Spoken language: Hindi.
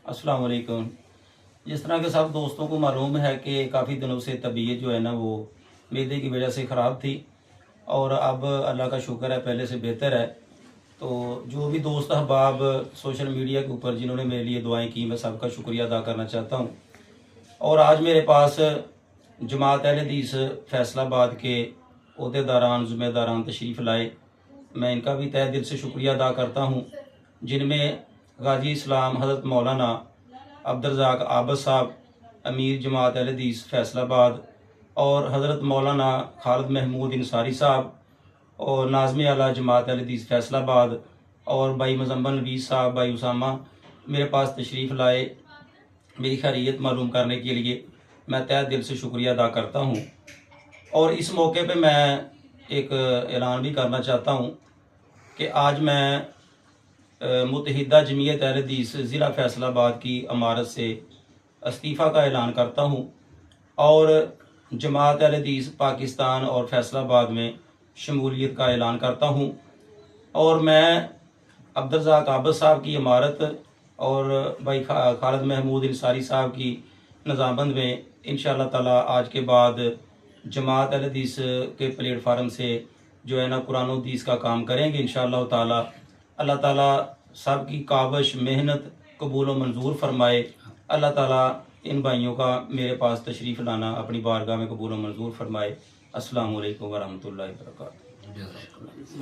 अस्सलाम वालेकुम। जिस तरह के सब दोस्तों को मालूम है कि काफ़ी दिनों से तबीयत जो है ना वो मैदे की वजह से ख़राब थी और अब अल्लाह का शुक्र है पहले से बेहतर है। तो जो भी दोस्त अहबाब सोशल मीडिया के ऊपर जिन्होंने मेरे लिए दुआएं की, मैं सबका शुक्रिया अदा करना चाहता हूँ। और आज मेरे पास जमात अहले हदीस फैसलाबाद के अहदेदारान ज़िम्मेदारान तशरीफ़ लाए। मैं इनका भी तहे दिल से शुक्रिया अदा करता हूँ, जिनमें गाजी इस्लाम हज़रत मौलाना अब्दुर्रज़ाक आबद साहब अमीर जमात अहले हदीस फैसलाबाद और हज़रत मौलाना खालिद महमूद इंसारी साहब और नाज़िम आला जमात अहले हदीस फैसलाबाद और भाई मुज़म्मिल नवीस साहब, भाई उसामा मेरे पास तशरीफ़ लाए मेरी खैरियत मालूम करने के लिए। मैं तहे दिल से शुक्रिया अदा करता हूँ। और इस मौके पे मैं एक ऐलान भी करना चाहता हूँ कि आज मैं मुत्तहिदा जमीयत अहले हदीस ज़िला फैसलाबाद की इमारत से इस्तीफ़ा का ऐलान करता हूँ और जमात अहले हदीस पाकिस्तान और फैसलाबाद में शमूलियत का ऐलान करता हूँ। और मैं अब्दुर्रज़ाक आबद साहब की इमारत और भाई खालिद महमूद इंसारी साहब की निज़ामबंद में इंशाअल्लाह ताला आज के बाद जमात अहले हदीस के प्लेटफार्म से जो है ना कुरान और हदीस का काम करेंगे इंशाअल्लाह ताला। अल्लाह ताला सब की काविश मेहनत कबूल व मंजूर फरमाए। अल्लाह ताला इन भाइयों का मेरे पास तशरीफ़ लाना अपनी बारगाह में कबूल व मंजूर फरमाए। अस्सलाम वालेकुम व रहमतुल्लाहि व बरकातहू।